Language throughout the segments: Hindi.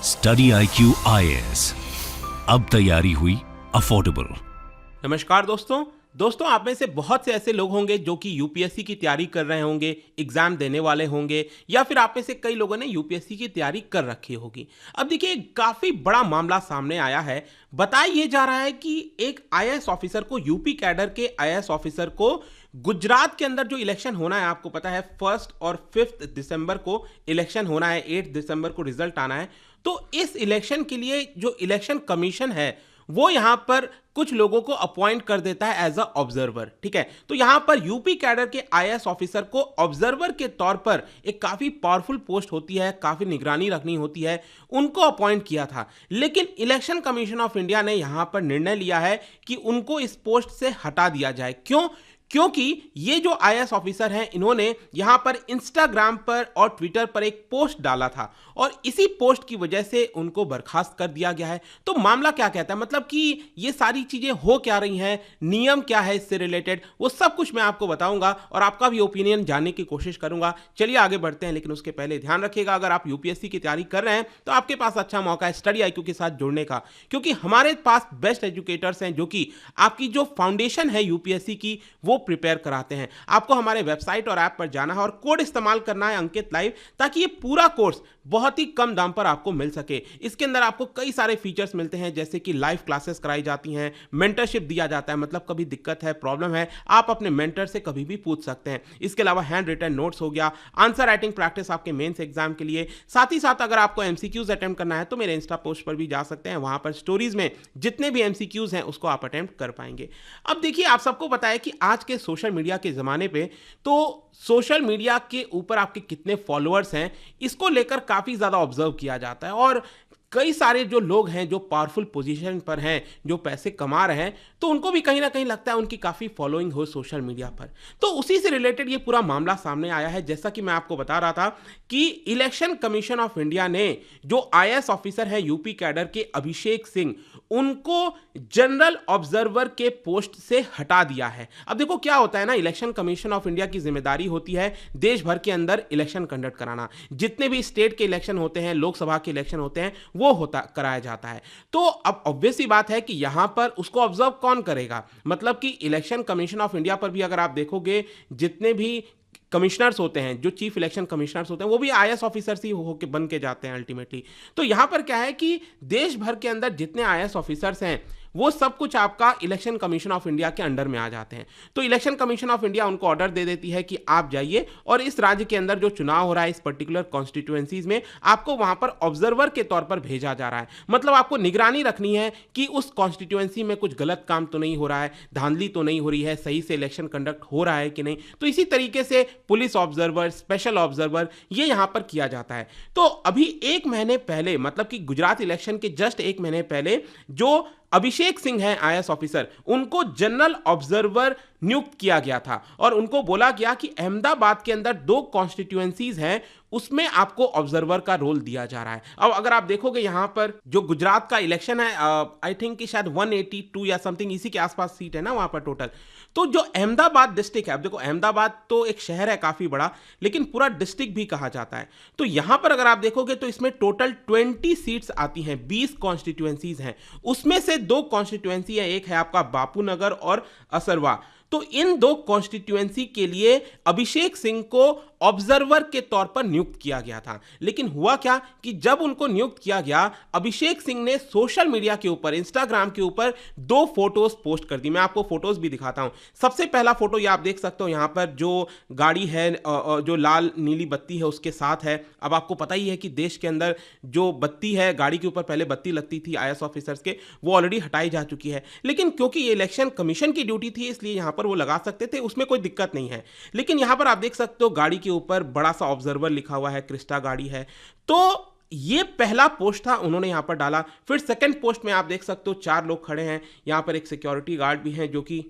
स्टडी IQ IAS, अब तैयारी हुई अफोर्डेबल। नमस्कार दोस्तों आप में से बहुत से ऐसे लोग होंगे जो कि यूपीएससी की तैयारी कर रहे होंगे, एग्जाम देने वाले होंगे, या फिर आप में से कई लोगों ने यूपीएससी की तैयारी कर रखी होगी। अब देखिए, काफी बड़ा मामला सामने आया है। बताया ये जा रहा है कि एक आईएएस ऑफिसर को, यूपी कैडर के आईएएस ऑफिसर को गुजरात के अंदर जो इलेक्शन होना है, आपको पता है 1 और 5 दिसंबर को इलेक्शन होना है, 8 दिसंबर को रिजल्ट आना है। तो इस इलेक्शन के लिए जो इलेक्शन कमीशन है वो यहां पर कुछ लोगों को अपॉइंट कर देता है एज अ ऑब्जर्वर। ठीक है, तो यहां पर यूपी कैडर के आईएएस ऑफिसर को ऑब्जर्वर के तौर पर एक काफी पावरफुल पोस्ट होती है, काफी निगरानी रखनी होती है, उनको अपॉइंट किया था। लेकिन इलेक्शन कमीशन ऑफ इंडिया ने यहां पर निर्णय लिया है कि उनको इस पोस्ट से हटा दिया जाए। क्योंकि ये जो आईएएस ऑफिसर हैं, इन्होंने यहां पर इंस्टाग्राम पर और ट्विटर पर एक पोस्ट डाला था और इसी पोस्ट की वजह से उनको बर्खास्त कर दिया गया है। तो मामला क्या कहता है, मतलब कि ये सारी चीजें हो क्या रही हैं, नियम क्या है इससे रिलेटेड, वो सब कुछ मैं आपको बताऊंगा और आपका भी ओपिनियन जानने की कोशिश करूंगा। चलिए आगे बढ़ते हैं, लेकिन उसके पहले ध्यान रखिएगा, अगर आप यूपीएससी की तैयारी कर रहे हैं तो आपके पास अच्छा मौका है स्टडी IQ के साथ जुड़ने का, क्योंकि हमारे पास बेस्ट एजुकेटर्स हैं जो कि आपकी जो फाउंडेशन है यूपीएससी की वो प्रिपेयर कराते हैं। आपको हमारे वेबसाइट और ऐप पर जाना है और कोड इस्तेमाल करना है अंकित लाइव, ताकि ये पूरा कोर्स बहुत ही कम दाम पर आपको मिल सके। इसके अंदर आपको कई सारे फीचर्स मिलते हैं, जैसे कि लाइव क्लासेस कराई जाती हैं, मेंटरशिप दिया जाता है, मतलब कभी दिक्कत है, प्रॉब्लम है, आप अपने मेंटर से कभी भी पूछ सकते हैं। इसके अलावा हैंड रिटन नोट्स हो गया, आंसर राइटिंग प्रैक्टिस आपके मेंस एग्जाम के लिए। साथ ही साथ अगर आपको एमसीक्यूज अटेम्प्ट करना है तो मेरे इंस्टा पोस्ट पर भी जा सकते हैं, वहां पर स्टोरीज में जितने भी एमसीक्यूज हैं उसको आप अटेम्प्ट कर पाएंगे। अब देखिए, आप सबको पता है कि आज के सोशल मीडिया के ज़माने पे तो सोशल मीडिया के ऊपर आपके कितने फॉलोअर्स हैं इसको लेकर काफ़ी ज़्यादा ऑब्जर्व किया जाता है, और कई सारे जो लोग हैं जो पावरफुल पोजीशन पर हैं, जो पैसे कमा रहे हैं, तो उनको भी कहीं ना कहीं लगता है उनकी काफ़ी फॉलोइंग हो सोशल मीडिया पर। तो उसी से रिलेटेड ये पूरा मामला सामने आया है। जैसा कि मैं आपको बता रहा था कि इलेक्शन कमीशन ऑफ इंडिया ने जो आईएएस ऑफिसर है यूपी कैडर के अभिषेक सिंह, उनको जनरल ऑब्जर्वर के पोस्ट से हटा दिया है। अब देखो क्या होता है ना, इलेक्शन कमीशन ऑफ इंडिया की जिम्मेदारी होती है देश भर के अंदर इलेक्शन कंडक्ट कराना। जितने भी स्टेट के इलेक्शन होते हैं, लोकसभा के इलेक्शन होते हैं, वो कराया जाता है। तो अब ऑब्वियस सी बात है कि यहां पर उसको ऑब्जर्व कौन करेगा, मतलब कि इलेक्शन कमीशन ऑफ इंडिया पर भी अगर आप देखोगे, जितने भी कमिश्नर्स होते हैं, जो चीफ इलेक्शन कमिश्नर्स होते हैं, वो भी आईएएस ऑफिसर्स ही होके बन के जाते हैं अल्टीमेटली। तो यहां पर क्या है कि देश भर के अंदर जितने आईएएस ऑफिसर्स हैं वो सब कुछ आपका इलेक्शन कमीशन ऑफ इंडिया के अंडर में आ जाते हैं। तो इलेक्शन कमीशन ऑफ इंडिया उनको ऑर्डर दे देती है कि आप जाइए और इस राज्य के अंदर जो चुनाव हो रहा है, इस पर्टिकुलर कॉन्स्टिट्यूएंसीज में, आपको वहां पर ऑब्जर्वर के तौर पर भेजा जा रहा है। मतलब आपको निगरानी रखनी है कि उस कॉन्स्टिट्यूएंसी में कुछ गलत काम तो नहीं हो रहा है, धांधली तो नहीं हो रही है, सही से इलेक्शन कंडक्ट हो रहा है कि नहीं। तो इसी तरीके से पुलिस ऑब्जर्वर, स्पेशल ऑब्जर्वर, ये यहां पर किया जाता है। तो अभी 1 महीने पहले, मतलब कि गुजरात इलेक्शन के जस्ट 1 महीने पहले, जो अभिषेक सिंह हैं आईएएस ऑफिसर, उनको जनरल ऑब्जर्वर नियुक्त किया गया था और उनको बोला गया कि अहमदाबाद के अंदर 2 कॉन्स्टिट्यूएंसीज हैं, उसमें आपको ऑब्जर्वर का रोल दिया जा रहा है। अब अगर आप देखोगे यहां पर जो गुजरात का इलेक्शन है, आई थिंक कि शायद 182 या समथिंग इसी के आसपास सीट है ना वहां पर टोटल। तो जो अहमदाबाद डिस्ट्रिक्ट है, अब देखो अहमदाबाद तो एक शहर है काफी बड़ा, लेकिन पूरा डिस्ट्रिक्ट भी कहा जाता है। तो यहां पर अगर आप देखोगे तो इसमें टोटल 20 सीट्स आती हैं, 20 कॉन्स्टिट्यूएंसीज हैं, उसमें से 2 कॉन्स्टिट्यूएंसी है, एक है आपका बापू नगर और असरवा। तो इन 2 कॉन्स्टिट्यूएंसी के लिए अभिषेक सिंह को ऑब्जर्वर के तौर पर नियुक्त किया गया था। लेकिन हुआ क्या कि जब उनको नियुक्त किया गया, अभिषेक सिंह ने सोशल मीडिया के ऊपर, इंस्टाग्राम के ऊपर 2 फोटोज पोस्ट कर दी। मैं आपको फोटोज भी दिखाता हूं। सबसे पहला फोटो ये आप देख सकते हो, यहां पर जो गाड़ी है, जो लाल नीली बत्ती है उसके साथ है। अब आपको पता ही है कि देश के अंदर जो बत्ती है, गाड़ी के ऊपर पहले बत्ती लगती थी आईएएस ऑफिसर्स के, वो ऑलरेडी हटाई जा चुकी है। लेकिन क्योंकि ये इलेक्शन कमीशन की ड्यूटी थी, इसलिए यहां पर वो लगा सकते थे, उसमें कोई दिक्कत नहीं है। लेकिन यहां पर आप देख सकते हो गाड़ी के ऊपर बड़ा सा ऑब्जर्वर लिखा हुआ है, क्रिस्टा गाड़ी है। तो ये पहला पोस्ट था, उन्होंने यहां पर डाला। फिर सेकंड पोस्ट में आप देख सकते हो 4 लोग खड़े हैं, यहां पर एक सिक्योरिटी गार्ड भी है, जो कि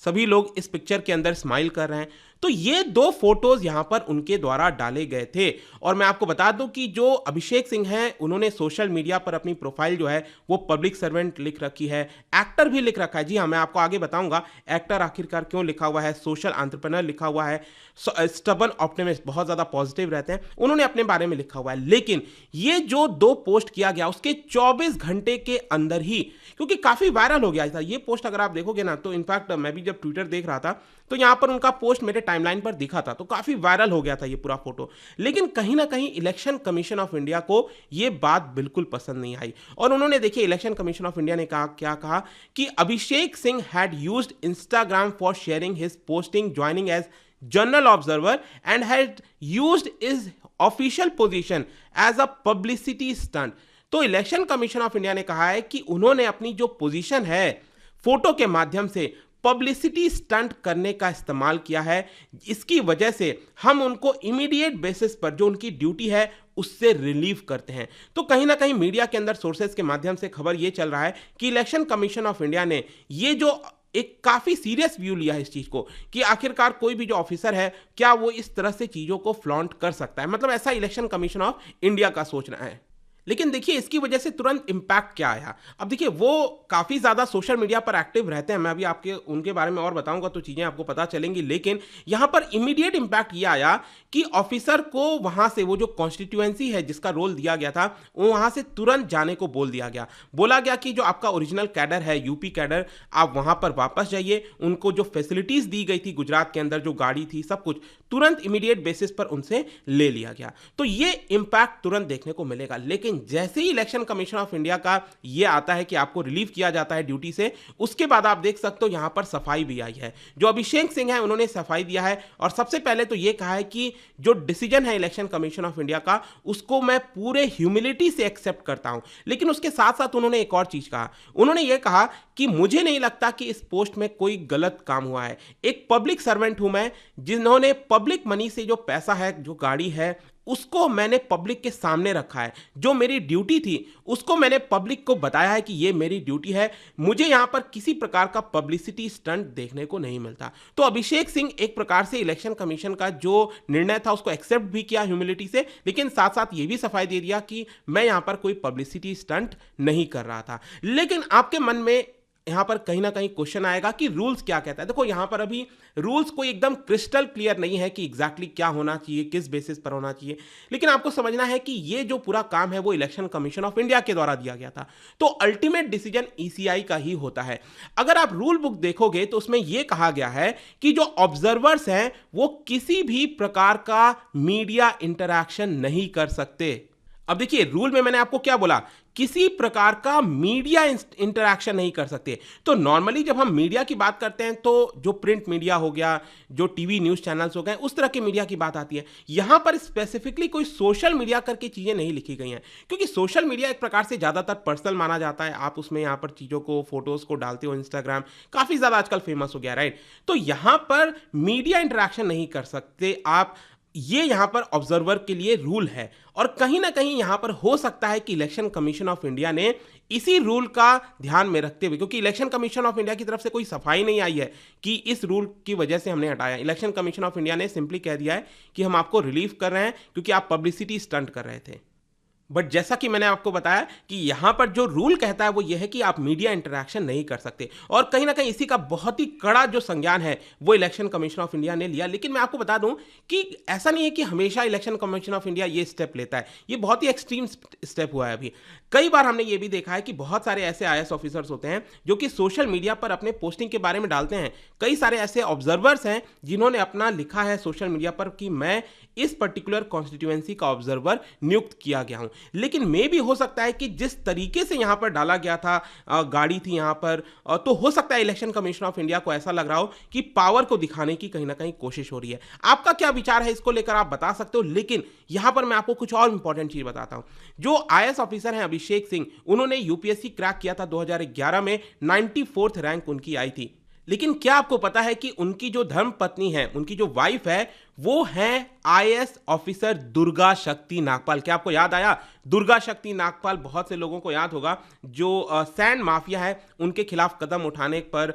सभी लोग इस पिक्चर के अंदर स्माइल कर रहे हैं। तो ये दो फोटोज यहां पर उनके द्वारा डाले गए थे। और मैं आपको बता दूं कि जो अभिषेक सिंह हैं उन्होंने सोशल मीडिया पर अपनी प्रोफाइल जो है वो पब्लिक सर्वेंट लिख रखी है, एक्टर भी लिख रखा है। जी हाँ, मैं आपको आगे बताऊंगा एक्टर आखिरकार क्यों लिखा हुआ है, सोशल एंटरप्रेन्योर लिखा हुआ है, स्टबर्न ऑप्टिमिस्ट बहुत ज्यादा पॉजिटिव रहते हैं, उन्होंने अपने बारे में लिखा हुआ है। लेकिन ये जो दो पोस्ट किया गया उसके 24 घंटे के अंदर ही, क्योंकि काफी वायरल हो गया था ये पोस्ट, अगर आप देखोगे ना तो इनफैक्ट मैं भी जब ट्विटर देख रहा था तो यहां पर उनका पोस्ट मेरे टाइमलाइन पर दिखा था, तो काफी वायरल हो गया था ये पूरा फोटो। लेकिन कहीं ना कहीं इलेक्शन कमीशन ऑफ इंडिया को ये बात बिल्कुल पसंद नहीं आई और उन्होंने, देखिए, इलेक्शन कमीशन ऑफ इंडिया ने कहा, क्या कहा कि Abhishek Singh had used Instagram for sharing his posting joining as general observer and had used his official position as a publicity stunt. तो इलेक्शन कमीशन ऑफ इंडिया ने कहा है कि उन्होंने अपनी जो पोजीशन है फोटो के माध्यम से पब्लिसिटी स्टंट करने का इस्तेमाल किया है। इसकी वजह से हम उनको इमीडिएट बेसिस पर जो उनकी ड्यूटी है उससे रिलीव करते हैं। तो कहीं ना कहीं मीडिया के अंदर सोर्सेज के माध्यम से खबर यह चल रहा है कि इलेक्शन कमीशन ऑफ इंडिया ने ये जो एक काफी सीरियस व्यू लिया है इस चीज को कि आखिरकार कोई भी जो ऑफिसर है क्या वो इस तरह से चीजों को फ्लॉन्ट कर सकता है, मतलब ऐसा इलेक्शन कमीशन ऑफ इंडिया का सोचना है। लेकिन देखिए इसकी वजह से तुरंत इंपैक्ट क्या आया। अब देखिए वो काफ़ी ज़्यादा सोशल मीडिया पर एक्टिव रहते हैं, मैं अभी आपके उनके बारे में और बताऊंगा तो चीज़ें आपको पता चलेंगी। लेकिन यहाँ पर इमीडिएट इंपैक्ट ये आया कि ऑफिसर को वहाँ से वो जो कॉन्स्टिट्यूएंसी है जिसका रोल दिया गया था वो वहाँ से तुरंत जाने को बोल दिया गया। बोला गया कि जो आपका ओरिजिनल कैडर है, यूपी कैडर, आप वहाँ पर वापस जाइए। उनको जो फैसिलिटीज़ दी गई थी गुजरात के अंदर, जो गाड़ी थी, सब कुछ तुरंत इमीडिएट बेसिस पर उनसे ले लिया गया। तो ये इंपैक्ट तुरंत देखने को मिलेगा। लेकिन जैसे ही इलेक्शन कमीशन ऑफ इंडिया का ये आता है कि आपको रिलीव किया जाता है ड्यूटी से, उसके बाद आप देख सकते हो यहां पर सफाई भी आई है। जो अभिषेक सिंह है उन्होंने सफाई दिया है और सबसे पहले तो ये कहा है कि जो डिसीजन है इलेक्शन कमीशन ऑफ इंडिया का उसको मैं पूरे ह्यूमिलिटी से एक्सेप्ट करता हूं। लेकिन उसके साथ साथ उन्होंने एक और चीज कहा, उन्होंने ये कहा कि मुझे नहीं लगता कि इस पोस्ट में कोई गलत काम हुआ है। एक पब्लिक सर्वेंट हूं मैं, जिन्होंने पब्लिक मनी से जो पैसा है, जो गाड़ी है, उसको मैंने पब्लिक के सामने रखा है। जो मेरी ड्यूटी थी उसको मैंने पब्लिक को बताया है कि ये मेरी ड्यूटी है। मुझे यहां पर किसी प्रकार का पब्लिसिटी स्टंट देखने को नहीं मिलता। तो अभिषेक सिंह एक प्रकार से इलेक्शन कमीशन का जो निर्णय था उसको एक्सेप्ट भी किया ह्यूमिलिटी से, लेकिन साथ साथ ये भी सफाई दे दिया कि मैं यहां पर कोई पब्लिसिटी स्टंट नहीं कर रहा था। लेकिन आपके मन में यहां पर कहीं ना कहीं क्वेश्चन आएगा कि रूल्स क्या कहता है। देखो यहां पर अभी रूल्स कोई एकदम क्रिस्टल क्लियर नहीं है कि एग्जैक्टली क्या होना चाहिए, किस बेसिस पर होना चाहिए। लेकिन आपको समझना है कि ये जो पूरा काम है वो इलेक्शन कमीशन ऑफ इंडिया के द्वारा दिया गया था, तो अल्टीमेट डिसीजन ईसीआई का ही होता है। अगर आप रूल बुक देखोगे तो उसमें यह कहा गया है कि जो ऑब्जर्वर्स हैं वो किसी भी प्रकार का मीडिया इंटरैक्शन नहीं कर सकते। अब देखिए रूल में मैंने आपको क्या बोला, किसी प्रकार का मीडिया इंटरैक्शन नहीं कर सकते। तो नॉर्मली जब हम मीडिया की बात करते हैं तो जो प्रिंट मीडिया हो गया, जो टीवी न्यूज़ चैनल्स हो गए, उस तरह के मीडिया की बात आती है। यहां पर स्पेसिफिकली कोई सोशल मीडिया करके चीज़ें नहीं लिखी गई हैं, क्योंकि सोशल मीडिया एक प्रकार से ज़्यादातर पर्सनल माना जाता है। आप उसमें यहाँ पर चीज़ों को, फोटोज़ को डालते हो, इंस्टाग्राम काफ़ी ज़्यादा आजकल फेमस हो गया, राइट। तो यहाँ पर मीडिया इंटरैक्शन नहीं कर सकते आप, ये यहां पर ऑब्जर्वर के लिए रूल है। और कहीं ना कहीं यहां पर हो सकता है कि इलेक्शन कमीशन ऑफ इंडिया ने इसी रूल का ध्यान में रखते हुए, क्योंकि इलेक्शन कमीशन ऑफ इंडिया की तरफ से कोई सफाई नहीं आई है कि इस रूल की वजह से हमने हटाया। इलेक्शन कमीशन ऑफ इंडिया ने सिंपली कह दिया है कि हम आपको रिलीव कर रहे हैं क्योंकि आप पब्लिसिटी स्टंट कर रहे थे। बट जैसा कि मैंने आपको बताया कि यहां पर जो रूल कहता है वो यह है कि आप मीडिया इंटरैक्शन नहीं कर सकते, और कहीं ना कहीं इसी का बहुत ही कड़ा जो संज्ञान है वो इलेक्शन कमीशन ऑफ इंडिया ने लिया। लेकिन मैं आपको बता दूं कि ऐसा नहीं है कि हमेशा इलेक्शन कमीशन ऑफ इंडिया ये स्टेप लेता है, ये बहुत ही एक्सट्रीम स्टेप हुआ है। अभी कई बार हमने ये भी देखा है कि बहुत सारे ऐसे आईएएस ऑफिसर्स होते हैं जो कि सोशल मीडिया पर अपने पोस्टिंग के बारे में डालते हैं। कई सारे ऐसे ऑब्जर्वर्स हैं जिन्होंने अपना लिखा है सोशल मीडिया पर कि मैं इस पर्टिकुलर कॉन्स्टिट्यूएंसी का ऑब्जर्वर नियुक्त किया गया हूं। लेकिन मे भी हो सकता है कि जिस तरीके से यहां पर डाला गया था, गाड़ी थी यहां पर, तो हो सकता है इलेक्शन कमीशन ऑफ इंडिया को ऐसा लग रहा हो कि पावर को दिखाने की कहीं ना कहीं कोशिश हो रही है। आपका क्या विचार है इसको लेकर, आप बता सकते हो। लेकिन यहां पर मैं आपको कुछ और इंपॉर्टेंट चीज बताता हूं। जो आईएएस ऑफिसर हैं अभिषेक सिंह, उन्होंने यूपीएससी क्रैक किया था 2011 में, 94th रैंक उनकी आई थी। लेकिन क्या आपको पता है कि उनकी जो धर्म पत्नी है, उनकी जो वाइफ है, वो हैं आईएएस ऑफिसर दुर्गा शक्ति नागपाल। क्या आपको याद आया? दुर्गा शक्ति नागपाल बहुत से लोगों को याद होगा, जो सैंड माफिया है उनके खिलाफ कदम उठाने पर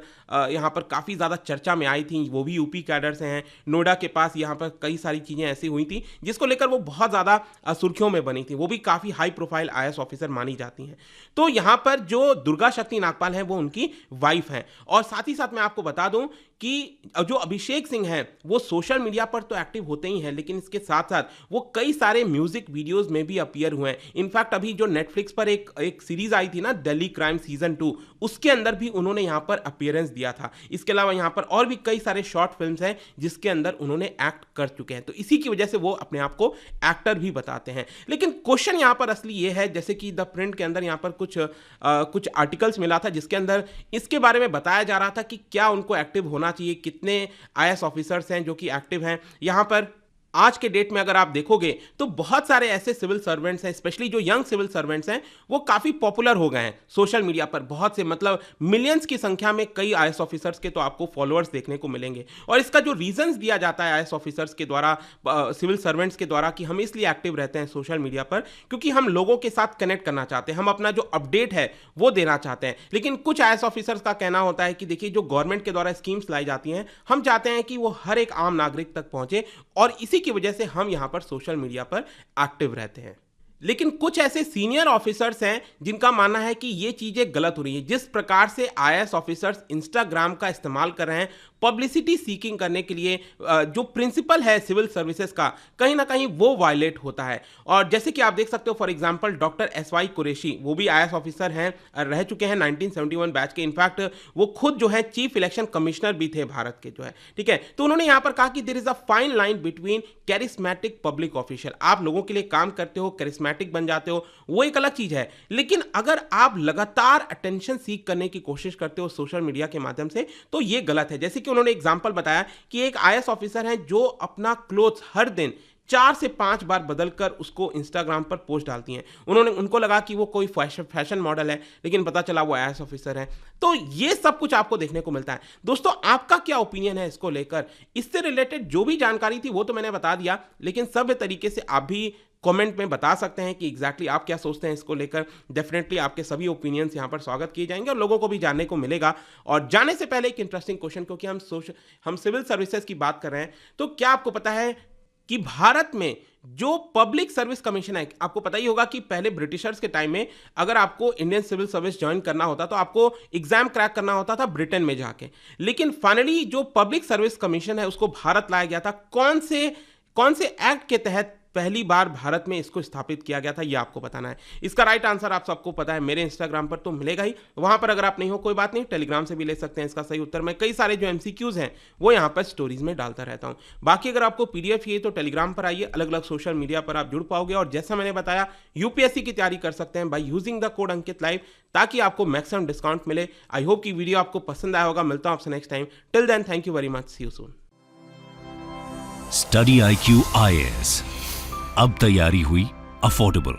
यहाँ पर काफ़ी ज़्यादा चर्चा में आई थी। वो भी यूपी कैडर से हैं। नोएडा के पास यहाँ पर कई सारी चीज़ें ऐसी हुई थी जिसको लेकर वो बहुत ज़्यादा सुर्खियों में बनी थी। वो भी काफ़ी हाई प्रोफाइल आईएएस ऑफिसर मानी जाती हैं। तो यहाँ पर जो दुर्गा शक्ति नागपाल हैं वो उनकी वाइफ हैं। और साथ ही साथ मैं आपको बता दूं कि जो अभिषेक सिंह हैं वो सोशल मीडिया पर तो एक्टिव होते ही हैं, लेकिन इसके साथ साथ वो कई सारे म्यूजिक वीडियोस में भी अपीयर हुए हैं। इनफैक्ट अभी जो नेटफ्लिक्स पर एक सीरीज आई थी ना, दिल्ली क्राइम सीजन 2, उसके अंदर भी उन्होंने यहाँ पर अपीयरेंस दिया था। इसके अलावा यहाँ पर और भी कई सारे शॉर्ट फिल्म्स हैं जिसके अंदर उन्होंने एक्ट कर चुके हैं। तो इसी की वजह से वो अपने आप को एक्टर भी बताते हैं। लेकिन क्वेश्चन यहाँ पर असली ये है, जैसे कि द प्रिंट के अंदर यहाँ पर कुछ आर्टिकल्स मिला था जिसके अंदर इसके बारे में बताया जा रहा था कि क्या उनको एक्टिव होना चाहिए, कितने आईएएस ऑफिसर्स हैं जो कि एक्टिव हैं। यहां पर आज के डेट में अगर आप देखोगे तो बहुत सारे ऐसे सिविल सर्वेंट्स हैं, स्पेशली जो यंग सिविल सर्वेंट्स हैं, वो काफ़ी पॉपुलर हो गए हैं सोशल मीडिया पर। बहुत से, मतलब मिलियंस की संख्या में कई आईएएस ऑफिसर्स के तो आपको फॉलोअर्स देखने को मिलेंगे। और इसका जो रीजंस दिया जाता है आईएएस ऑफिसर्स के द्वारा, सिविल सर्वेंट्स के द्वारा, कि हम इसलिए एक्टिव रहते हैं सोशल मीडिया पर क्योंकि हम लोगों के साथ कनेक्ट करना चाहते हैं, हम अपना जो अपडेट है वो देना चाहते हैं। लेकिन कुछ आईएएस ऑफिसर्स का कहना होता है कि देखिए, जो गवर्नमेंट के द्वारा स्कीम्स लाई जाती हैं, हम चाहते हैं कि वो हर एक आम नागरिक तक पहुंचे, और इसी की वजह से हम यहां पर सोशल मीडिया पर एक्टिव रहते हैं। लेकिन कुछ ऐसे सीनियर ऑफिसर्स हैं जिनका मानना है कि ये चीजें गलत हो रही है। जिस प्रकार से आईएएस ऑफिसर्स इंस्टाग्राम का इस्तेमाल कर रहे हैं पब्लिसिटी सीकिंग करने के लिए, जो प्रिंसिपल है सिविल सर्विसेज का, कहीं ना कहीं वो वायलेट होता है। और जैसे कि आप देख सकते हो, for example doctor SY Qureshi, वो भी आईएएस ऑफिसर हैं, रह चुके हैं 1971 बैच के। इनफैक्ट वो खुद जो है चीफ इलेक्शन कमिश्नर भी थे भारत के, जो है, ठीक है। तो उन्होंने यहां पर कहा कि there is a fine line between charismatic public official. आप लोगों के लिए काम करते हो, कैरिस्मेटिक बन जाते हो, वो एक अलग चीज है। लेकिन अगर आप लगातार अटेंशन सीख करने की कोशिश करते हो सोशल मीडिया के माध्यम से, तो ये गलत है। जैसे कि उन्होंने एग्जांपल बताया कि एक आईएएस ऑफिसर हैं जो अपना क्लोथ्स हर दिन 4 से 5 बार बदलकर उसको इंस्टाग्राम पर पोस्ट डालती हैं। उनको लगा कि वो कोई फैशन मॉडल है, लेकिन पता चला वो आईएएस ऑफिसर है। तो ये सब कुछ आपको देखने को मिलता है। दोस्तों, आपका क्या ओपिनियन है इसको लेकर? इससे रिलेटेड जो भी जानकारी थी वो तो मैंने बता दिया, लेकिन सभ्य तरीके से आप भी कमेंट में बता सकते हैं कि एग्जैक्टली आप क्या सोचते हैं इसको लेकर। डेफिनेटली आपके सभी ओपिनियंस यहाँ पर स्वागत किए जाएंगे और लोगों को भी जानने को मिलेगा। और जाने से पहले एक इंटरेस्टिंग क्वेश्चन, क्योंकि हम सिविल सर्विसेज की बात कर रहे हैं, तो क्या आपको पता है कि भारत में जो पब्लिक सर्विस कमीशन है, आपको पता ही होगा कि पहले ब्रिटिशर्स के टाइम में अगर आपको इंडियन सिविल सर्विस ज्वाइन करना होता तो आपको एग्जाम क्रैक करना होता था ब्रिटेन में जाके। लेकिन फाइनली जो पब्लिक सर्विस कमीशन है उसको भारत लाया गया था। कौन से एक्ट के तहत पहली बार भारत में इसको स्थापित किया गया था, ये आपको बताना है। इसका राइट आंसर आप सबको पता है, मेरे इंस्टाग्राम पर तो मिलेगा ही। वहां पर अगर आप नहीं हो, कोई बात नहीं, टेलीग्राम से भी ले सकते हैं इसका सही उत्तर। मैं कई सारे जो एमसीक्यूज हैं वो यहाँ पर स्टोरीज में डालता रहता हूँ। बाकी अगर आपको पीडीएफ चाहिए तो टेलीग्राम पर आइए, अलग अलग सोशल मीडिया पर आप जुड़ पाओगे। और जैसा मैंने बताया, यूपीएससी की तैयारी कर सकते हैं by using the code Ankit live, ताकि आपको मैक्सिमम डिस्काउंट मिले। आई होप कि वीडियो आपको पसंद आया होगा। मिलता हूं आपसे next time. Till then, thank you very much, see you soon. Study IQ IAS, अब तैयारी हुई अफोर्डेबल।